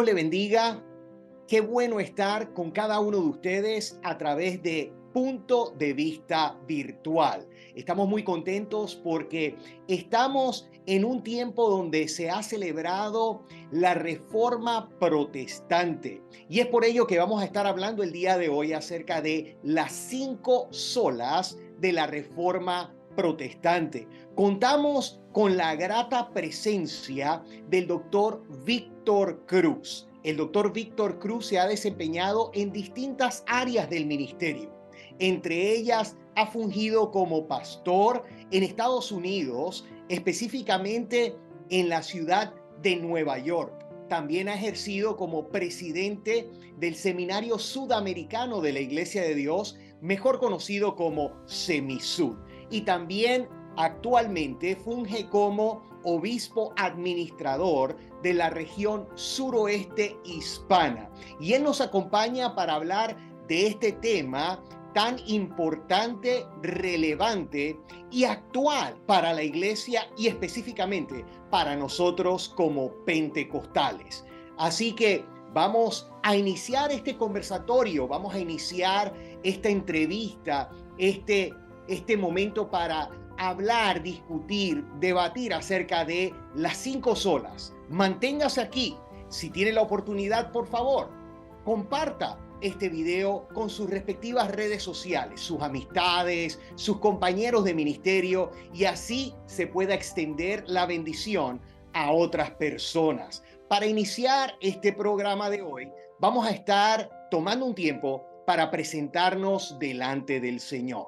Dios le bendiga. Qué bueno estar con cada uno de ustedes a través de Punto de Vista Virtual. Estamos muy contentos porque estamos en un tiempo donde se ha celebrado la Reforma Protestante. Y es por ello que vamos a estar hablando el día de hoy acerca de las 5 solas de la Reforma Protestante. Contamos con la grata presencia del doctor Víctor Cruz. El doctor Víctor Cruz se ha desempeñado en distintas áreas del ministerio. Entre ellas, ha fungido como pastor en Estados Unidos, específicamente en la ciudad de Nueva York. También ha ejercido como presidente del Seminario Sudamericano de la Iglesia de Dios, mejor conocido como Semisud. Y también actualmente funge como obispo administrador de la región suroeste hispana. Y él nos acompaña para hablar de este tema tan importante, relevante y actual para la iglesia y específicamente para nosotros como pentecostales. Así que vamos a iniciar este conversatorio, vamos a iniciar esta entrevista, este momento para hablar, discutir, debatir acerca de las 5 solas. Manténgase aquí. Si tiene la oportunidad, por favor, comparta este video con sus respectivas redes sociales, sus amistades, sus compañeros de ministerio, y así se pueda extender la bendición a otras personas. Para iniciar este programa de hoy, vamos a estar tomando un tiempo para presentarnos delante del Señor.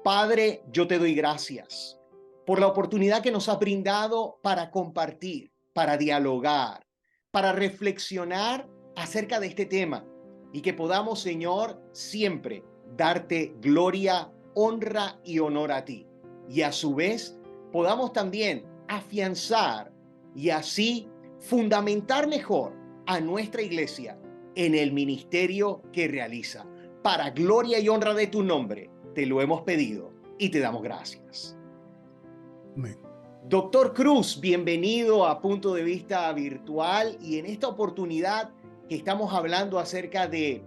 Padre, yo te doy gracias por la oportunidad que nos has brindado para compartir, para dialogar, para reflexionar acerca de este tema y que podamos, Señor, siempre darte gloria, honra y honor a ti. Y a su vez podamos también afianzar y así fundamentar mejor a nuestra iglesia en el ministerio que realiza. Para gloria y honra de tu nombre, te lo hemos pedido y te damos gracias. Amén. Doctor Cruz, bienvenido a Punto de Vista Virtual, y en esta oportunidad que estamos hablando acerca de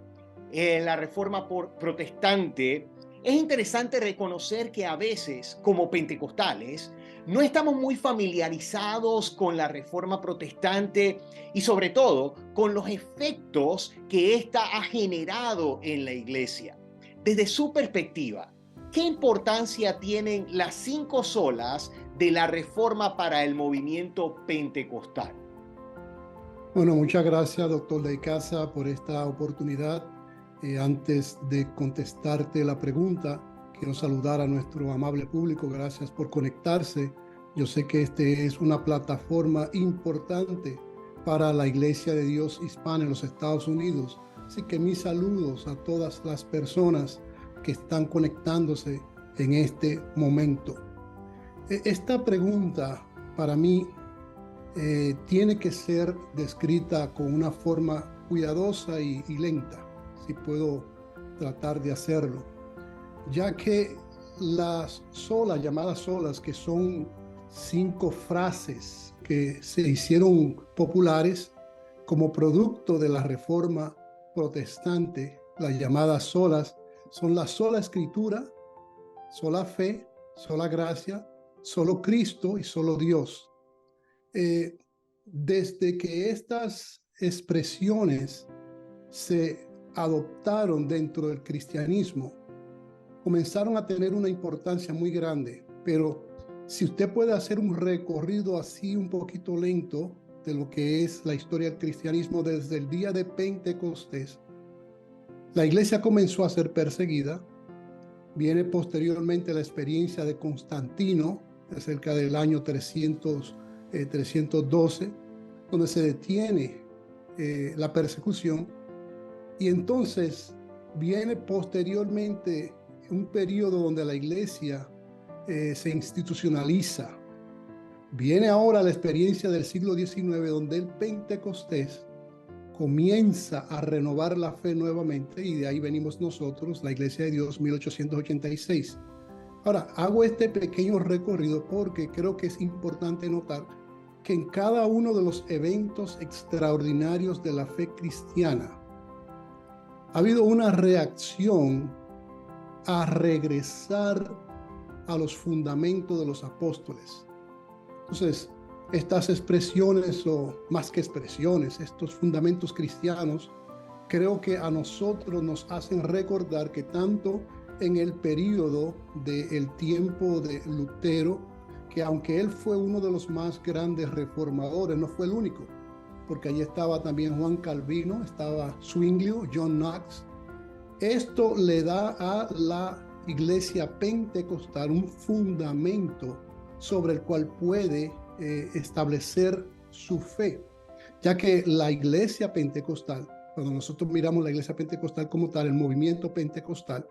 la Reforma Protestante, es interesante reconocer que a veces, como pentecostales, no estamos muy familiarizados con la Reforma Protestante y sobre todo con los efectos que ésta ha generado en la iglesia. Desde su perspectiva, ¿qué importancia tienen las 5 solas de la Reforma para el movimiento pentecostal? Bueno, muchas gracias, doctor de Casa, por esta oportunidad. Antes de contestarte la pregunta, quiero saludar a nuestro amable público. Gracias por conectarse. Yo sé que este es una plataforma importante para la Iglesia de Dios hispana en los Estados Unidos. Así que mis saludos a todas las personas que están conectándose en este momento. Esta pregunta para mí tiene que ser descrita con una forma cuidadosa y lenta, si puedo tratar de hacerlo, ya que las solas, llamadas solas, que son 5 frases que se hicieron populares como producto de la Reforma Protestante, las llamadas solas, son la sola Escritura, sola fe, sola gracia, solo Cristo y solo Dios. Desde que estas expresiones se adoptaron dentro del cristianismo, comenzaron a tener una importancia muy grande. Pero si usted puede hacer un recorrido así un poquito lento de lo que es la historia del cristianismo desde el día de Pentecostés, la iglesia comenzó a ser perseguida. Viene posteriormente la experiencia de Constantino, cerca del año 312, donde se detiene la persecución. Y entonces viene posteriormente un periodo donde la iglesia se institucionaliza. Viene ahora la experiencia del siglo XIX, donde el Pentecostés comienza a renovar la fe nuevamente, y de ahí venimos nosotros, la Iglesia de Dios, 1886. Ahora, hago este pequeño recorrido porque creo que es importante notar que en cada uno de los eventos extraordinarios de la fe cristiana ha habido una reacción a regresar a los fundamentos de los apóstoles. Entonces, estas expresiones, o más que expresiones, estos fundamentos cristianos, creo que a nosotros nos hacen recordar que tanto en el período del tiempo de Lutero, que aunque él fue uno de los más grandes reformadores, no fue el único, porque allí estaba también Juan Calvino, estaba Zwinglio, John Knox. Esto le da a la iglesia pentecostal un fundamento sobre el cual puede establecer su fe, ya que la iglesia pentecostal, cuando nosotros miramos la iglesia pentecostal como tal, el movimiento pentecostal,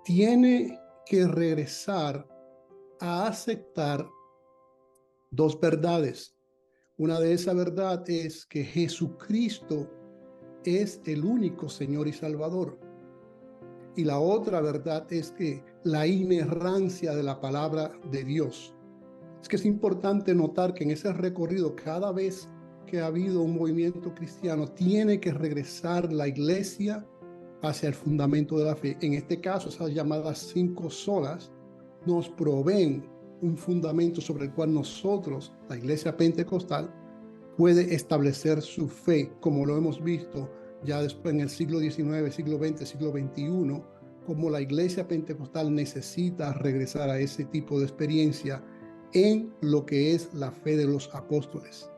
tiene que regresar a aceptar dos verdades. Una de esas verdades es que Jesucristo es el único Señor y Salvador. Y la otra verdad es que la inerrancia de la palabra de Dios. Es que es importante notar que en ese recorrido, cada vez que ha habido un movimiento cristiano, tiene que regresar la iglesia hacia el fundamento de la fe. En este caso, esas llamadas 5 solas nos proveen un fundamento sobre el cual nosotros, la iglesia pentecostal, puede establecer su fe, como lo hemos visto ya después en el siglo XIX, siglo XX, siglo XXI, como la iglesia pentecostal necesita regresar a ese tipo de experiencia en lo que es la fe de los apóstoles.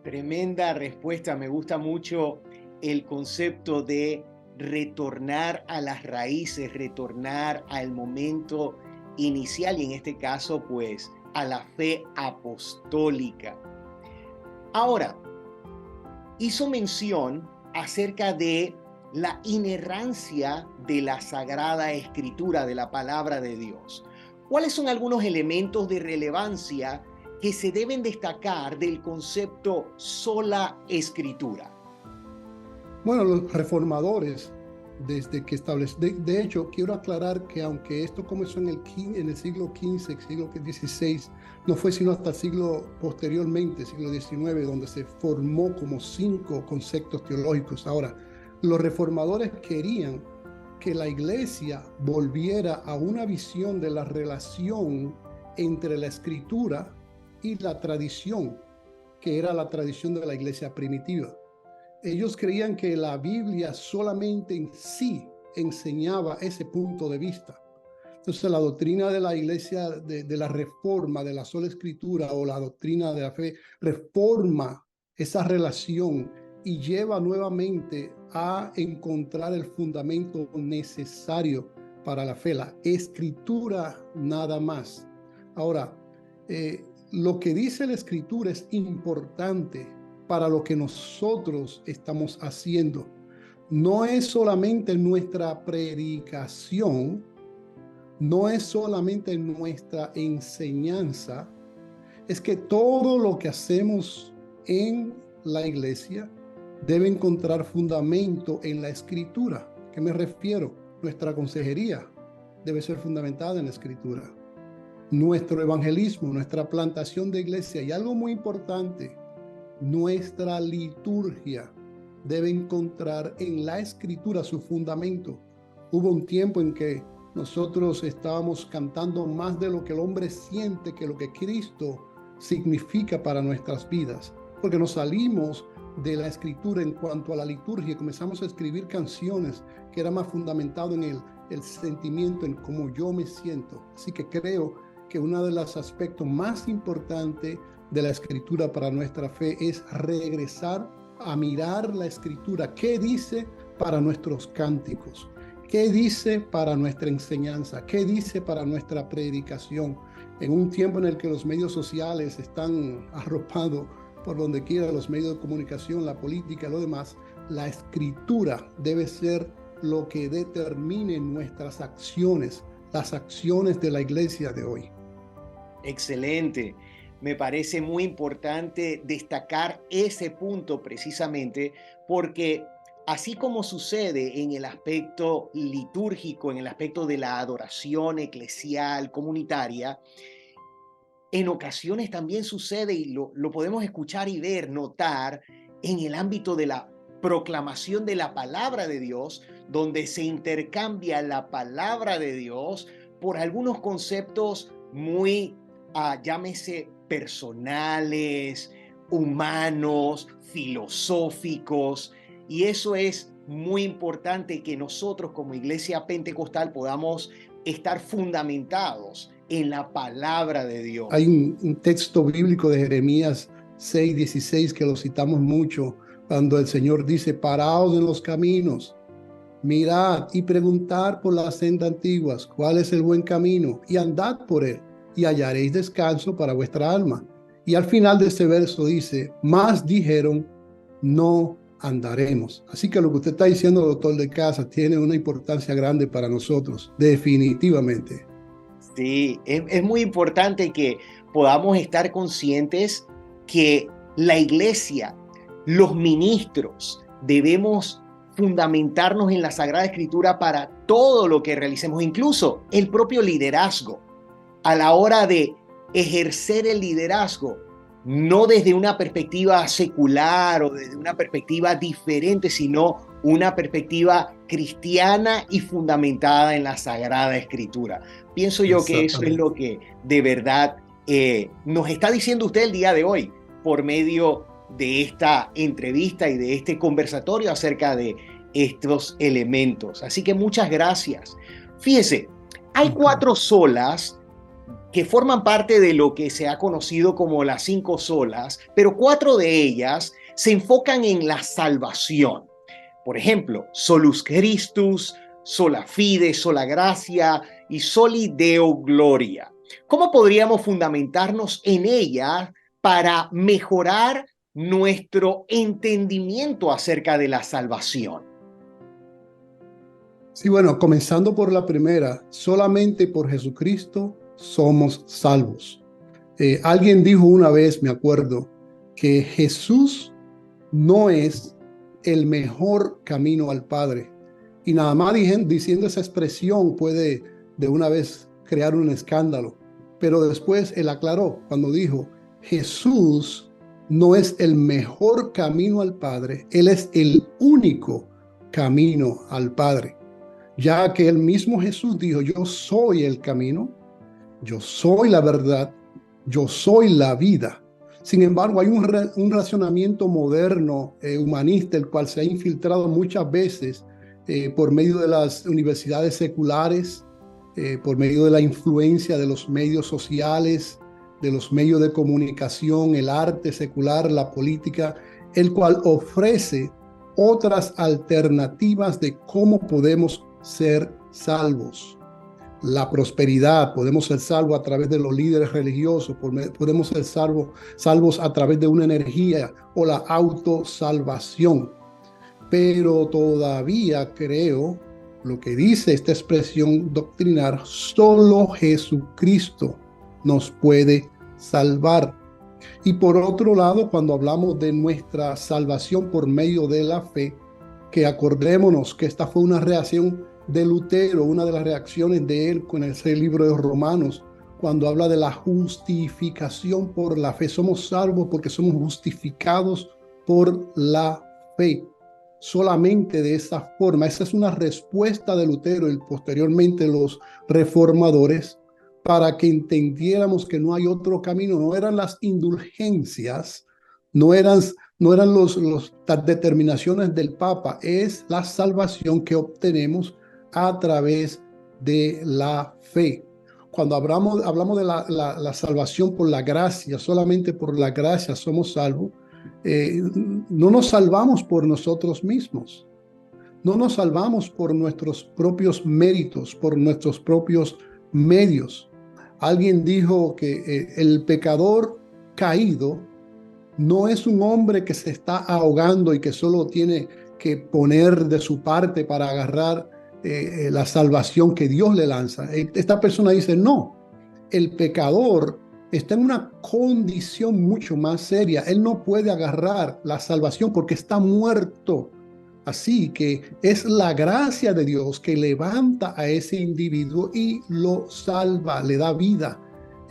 Tremenda respuesta, me gusta mucho el concepto de retornar a las raíces, retornar al momento inicial y en este caso pues a la fe apostólica. Ahora, hizo mención acerca de la inerrancia de la Sagrada Escritura, de la palabra de Dios. ¿Cuáles son algunos elementos de relevancia que se deben destacar del concepto sola escritura? Bueno, los reformadores, desde que establecen, de hecho, quiero aclarar que aunque esto comenzó en el siglo XV, siglo XVI, no fue sino hasta el siglo posteriormente, siglo XIX, donde se formó como 5 conceptos teológicos. Ahora, los reformadores querían que la iglesia volviera a una visión de la relación entre la escritura y la tradición, que era la tradición de la iglesia primitiva. Ellos creían que la Biblia solamente en sí enseñaba ese punto de vista. Entonces, la doctrina de la iglesia de la reforma, de la sola escritura, o la doctrina de la fe, reforma esa relación y lleva nuevamente a encontrar el fundamento necesario para la fe, la escritura nada más. Ahora, lo que dice la escritura es importante para lo que nosotros estamos haciendo. No es solamente nuestra predicación, no es solamente nuestra enseñanza, es que todo lo que hacemos en la iglesia debe encontrar fundamento en la escritura. ¿A qué me refiero? Nuestra consejería debe ser fundamentada en la escritura. Nuestro evangelismo, nuestra plantación de iglesia, y algo muy importante, nuestra liturgia debe encontrar en la escritura su fundamento. Hubo un tiempo en que nosotros estábamos cantando más de lo que el hombre siente que lo que Cristo significa para nuestras vidas, porque nos salimos de la escritura en cuanto a la liturgia y comenzamos a escribir canciones que era más fundamentado en el sentimiento, en cómo yo me siento. Así que creo que uno de los aspectos más importantes de la escritura para nuestra fe es regresar a mirar la escritura. ¿Qué dice para nuestros cánticos? ¿Qué dice para nuestra enseñanza? ¿Qué dice para nuestra predicación? En un tiempo en el que los medios sociales están arropados por donde quiera, los medios de comunicación, la política, lo demás, la escritura debe ser lo que determine nuestras acciones, las acciones de la iglesia de hoy. Excelente. Me parece muy importante destacar ese punto precisamente porque así como sucede en el aspecto litúrgico, en el aspecto de la adoración eclesial, comunitaria, en ocasiones también sucede, y lo podemos escuchar y ver, notar, en el ámbito de la proclamación de la palabra de Dios, donde se intercambia la palabra de Dios por algunos conceptos muy, llámese, personales, humanos, filosóficos, y eso es muy importante, que nosotros como iglesia pentecostal podamos estar fundamentados en la palabra de Dios. Hay un texto bíblico de Jeremías 6:16 que lo citamos mucho, cuando el Señor dice: paraos en los caminos, mirad y preguntad por las sendas antiguas, cuál es el buen camino, y andad por él, y hallaréis descanso para vuestra alma. Y al final de este verso dice: más dijeron, no andaremos. Así que lo que usted está diciendo, doctor de casa, tiene una importancia grande para nosotros, definitivamente. Sí, es muy importante que podamos estar conscientes que la iglesia, los ministros, debemos fundamentarnos en la Sagrada Escritura para todo lo que realicemos, incluso el propio liderazgo. A la hora de ejercer el liderazgo, no desde una perspectiva secular o desde una perspectiva diferente, sino una perspectiva cristiana y fundamentada en la Sagrada Escritura. Pienso yo que eso es lo que de verdad nos está diciendo usted el día de hoy por medio de esta entrevista y de este conversatorio acerca de estos elementos. Así que muchas gracias. Fíjese, hay 4 solas que forman parte de lo que se ha conocido como las 5 solas, pero 4 de ellas se enfocan en la salvación. Por ejemplo, Solus Christus, Sola Fide, Sola Gracia y Soli Deo Gloria. ¿Cómo podríamos fundamentarnos en ella para mejorar nuestro entendimiento acerca de la salvación? Sí, bueno, comenzando por la primera: solamente por Jesucristo somos salvos. Alguien dijo una vez, me acuerdo, que Jesús no es el mejor camino al Padre. Y nada más diciendo esa expresión puede de una vez crear un escándalo. Pero después él aclaró cuando dijo: Jesús no es el mejor camino al Padre, Él es el único camino al Padre. Ya que el mismo Jesús dijo: yo soy el camino, yo soy la verdad, yo soy la vida. Sin embargo, hay un racionamiento moderno, humanista, el cual se ha infiltrado muchas veces por medio de las universidades seculares, por medio de la influencia de los medios sociales, de los medios de comunicación, el arte secular, la política, el cual ofrece otras alternativas de cómo podemos ser salvos. La prosperidad, podemos ser salvos a través de los líderes religiosos, podemos ser salvos a través de una energía o la autosalvación. Pero todavía creo, lo que dice esta expresión doctrinar, solo Jesucristo nos puede salvar. Y por otro lado, cuando hablamos de nuestra salvación por medio de la fe, que acordémonos que esta fue una reacción de Lutero, una de las reacciones de él con ese libro de Romanos, cuando habla de la justificación por la fe. Somos salvos porque somos justificados por la fe. Solamente de esa forma. Esa es una respuesta de Lutero y posteriormente los reformadores, para que entendiéramos que no hay otro camino. No eran las indulgencias, no eran las determinaciones del Papa, es la salvación que obtenemos a través de la fe. Cuando hablamos de la salvación por la gracia, solamente por la gracia somos salvos, no nos salvamos por nosotros mismos, no nos salvamos por nuestros propios méritos, por nuestros propios medios. Alguien dijo que el pecador caído no es un hombre que se está ahogando y que solo tiene que poner de su parte para agarrar la salvación que Dios le lanza. Esta persona dice: no, el pecador está en una condición mucho más seria. Él no puede agarrar la salvación porque está muerto. Así que es la gracia de Dios que levanta a ese individuo y lo salva, le da vida.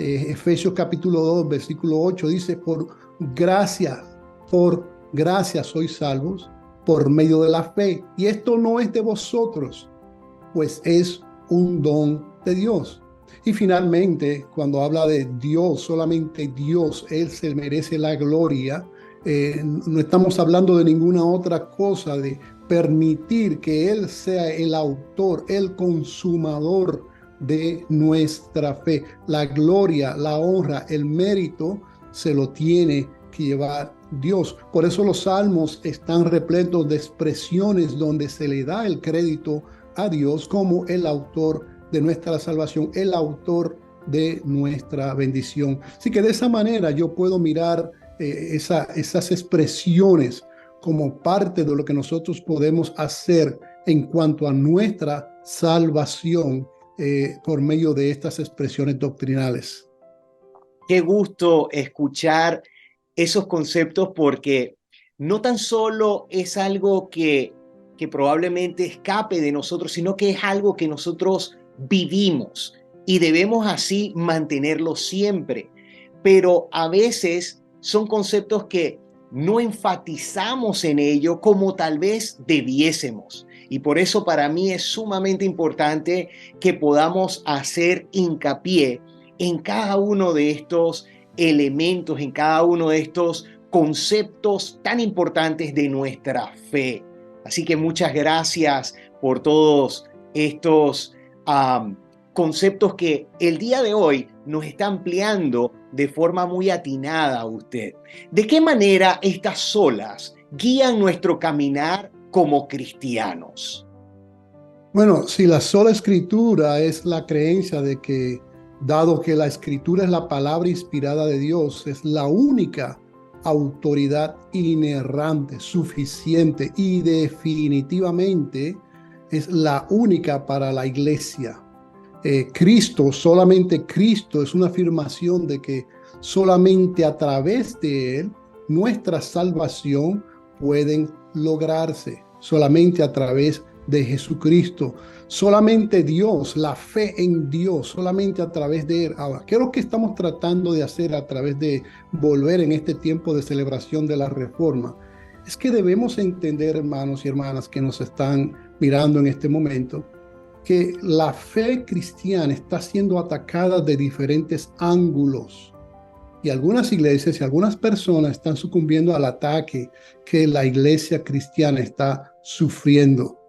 Efesios capítulo 2, versículo 8 dice, por gracia sois salvos por medio de la fe. Y esto no es de vosotros, pues es un don de Dios. Y finalmente, cuando habla de Dios, solamente Dios, Él se merece la gloria. No estamos hablando de ninguna otra cosa, de permitir que Él sea el autor, el consumador de nuestra fe. La gloria, la honra, el mérito se lo tiene que llevar Dios. Por eso los salmos están repletos de expresiones donde se le da el crédito a Dios como el autor de nuestra salvación, el autor de nuestra bendición. Así que de esa manera yo puedo mirar esas expresiones como parte de lo que nosotros podemos hacer en cuanto a nuestra salvación por medio de estas expresiones doctrinales. Qué gusto escuchar esos conceptos, porque no tan solo es algo que probablemente escape de nosotros, sino que es algo que nosotros vivimos y debemos así mantenerlo siempre. Pero a veces son conceptos que no enfatizamos en ello como tal vez debiésemos. Y por eso para mí es sumamente importante que podamos hacer hincapié en cada uno de estos elementos, en cada uno de estos conceptos tan importantes de nuestra fe. Así que muchas gracias por todos estos conceptos que el día de hoy nos está ampliando de forma muy atinada a usted. ¿De qué manera estas solas guían nuestro caminar como cristianos? Bueno, si la sola escritura es la creencia de que, dado que la escritura es la palabra inspirada de Dios, es la única autoridad inerrante, suficiente y definitivamente es la única para la iglesia. Cristo, solamente Cristo, es una afirmación de que solamente a través de Él nuestra salvación pueden lograrse, solamente a través de Jesucristo. Solamente Dios, la fe en Dios, solamente a través de Él. Ahora, ¿qué es lo que estamos tratando de hacer a través de volver en este tiempo de celebración de la Reforma? Es que debemos entender, hermanos y hermanas que nos están mirando en este momento, que la fe cristiana está siendo atacada de diferentes ángulos. Y algunas iglesias y algunas personas están sucumbiendo al ataque que la iglesia cristiana está sufriendo.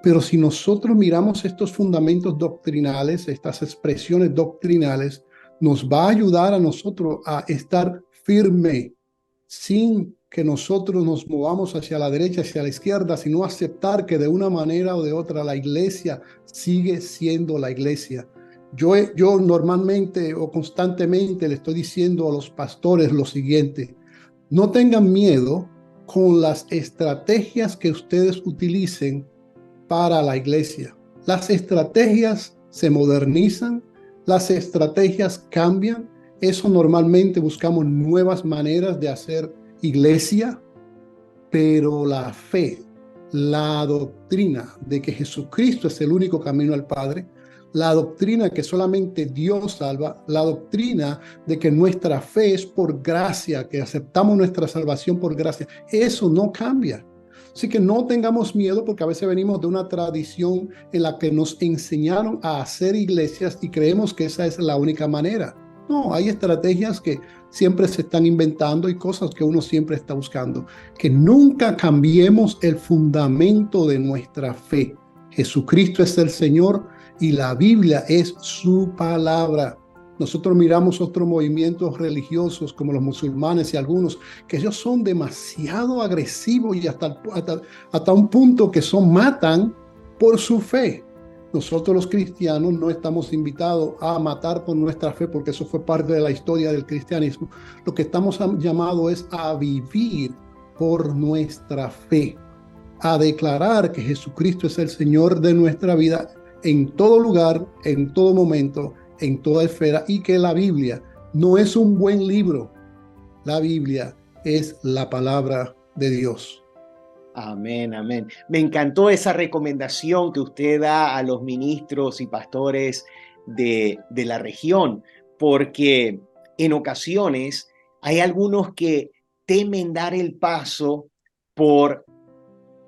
Pero si nosotros miramos estos fundamentos doctrinales, estas expresiones doctrinales, nos va a ayudar a nosotros a estar firme, sin que nosotros nos movamos hacia la derecha, hacia la izquierda, sino aceptar que de una manera o de otra la iglesia sigue siendo la iglesia. Yo normalmente o constantemente le estoy diciendo a los pastores lo siguiente: no tengan miedo con las estrategias que ustedes utilicen para la iglesia. Las estrategias se modernizan, las estrategias cambian. Eso normalmente buscamos nuevas maneras de hacer iglesia, pero la fe, la doctrina de que Jesucristo es el único camino al Padre, la doctrina que solamente Dios salva, la doctrina de que nuestra fe es por gracia, que aceptamos nuestra salvación por gracia, eso no cambia. Así que no tengamos miedo, porque a veces venimos de una tradición en la que nos enseñaron a hacer iglesias y creemos que esa es la única manera. No, hay estrategias que siempre se están inventando y cosas que uno siempre está buscando. Que nunca cambiemos el fundamento de nuestra fe. Jesucristo es el Señor y la Biblia es su palabra. Nosotros miramos otros movimientos religiosos como los musulmanes y algunos que ellos son demasiado agresivos y hasta un punto que matan por su fe. Nosotros los cristianos no estamos invitados a matar por nuestra fe, porque eso fue parte de la historia del cristianismo. Lo que estamos llamados es a vivir por nuestra fe, a declarar que Jesucristo es el Señor de nuestra vida en todo lugar, en todo momento, en toda esfera, y que la Biblia no es un buen libro. La Biblia es la palabra de Dios. Amén, amén. Me encantó esa recomendación que usted da a los ministros y pastores de la región, porque en ocasiones hay algunos que temen dar el paso por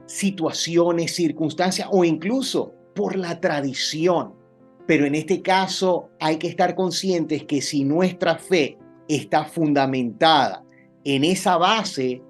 situaciones, circunstancias o incluso por la tradición. Pero en este caso hay que estar conscientes que si nuestra fe está fundamentada en esa base,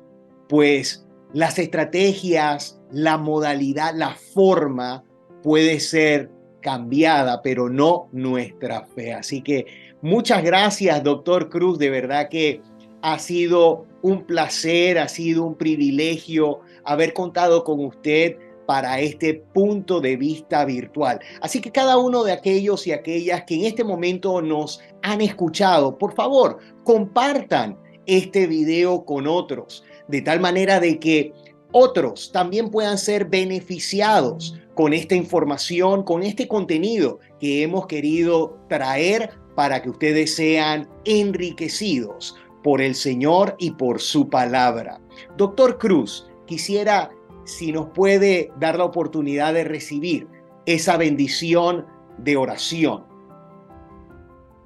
pues las estrategias, la modalidad, la forma puede ser cambiada, pero no nuestra fe. Así que muchas gracias, doctor Cruz. De verdad que ha sido un placer, ha sido un privilegio haber contado con usted para este punto de vista virtual. Así que cada uno de aquellos y aquellas que en este momento nos han escuchado, por favor, compartan este video con otros, de tal manera de que otros también puedan ser beneficiados con esta información, con este contenido que hemos querido traer para que ustedes sean enriquecidos por el Señor y por su palabra. Doctor Cruz, quisiera si nos puede dar la oportunidad de recibir esa bendición de oración.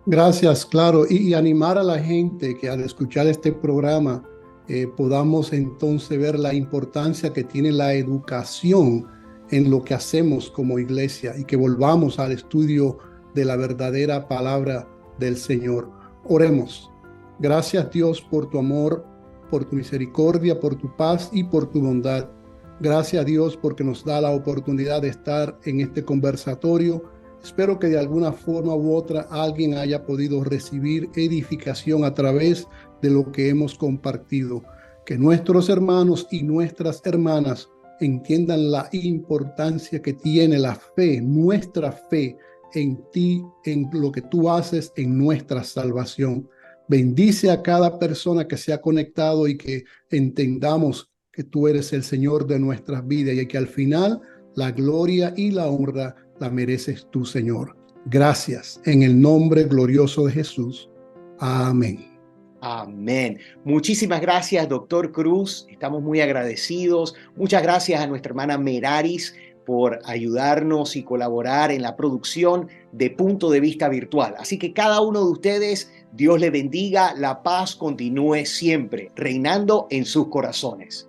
Gracias, claro, y animar a la gente que al escuchar este programa podamos entonces ver la importancia que tiene la educación en lo que hacemos como iglesia y que volvamos al estudio de la verdadera palabra del Señor. Oremos. Gracias, Dios, por tu amor, por tu misericordia, por tu paz y por tu bondad. Gracias, Dios, porque nos da la oportunidad de estar en este conversatorio. Espero que de alguna forma u otra alguien haya podido recibir edificación a través de lo que hemos compartido. Que nuestros hermanos y nuestras hermanas entiendan la importancia que tiene la fe, nuestra fe en ti, en lo que tú haces en nuestra salvación. Bendice a cada persona que se ha conectado y que entendamos que tú eres el Señor de nuestras vidas y que al final la gloria y la honra la mereces tú, Señor. Gracias en el nombre glorioso de Jesús. Amén. Amén. Muchísimas gracias, doctor Cruz. Estamos muy agradecidos. Muchas gracias a nuestra hermana Meraris por ayudarnos y colaborar en la producción de Punto de Vista Virtual. Así que cada uno de ustedes, Dios le bendiga, la paz continúe siempre, reinando en sus corazones.